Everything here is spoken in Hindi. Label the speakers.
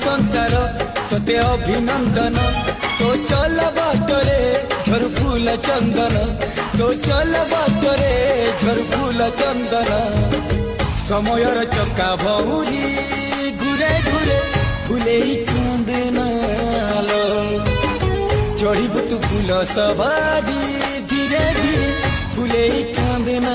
Speaker 1: संसार तोते अभिनंदन तो चल बाटरे झरु फूल चंदन तो चल बाटरे झरु फूल चंदन समयर चक्का भौरी घुरे घुरे फुले चंदनाल चढ़ी तू फूल सवारी धीरे धीरे फुले चंदना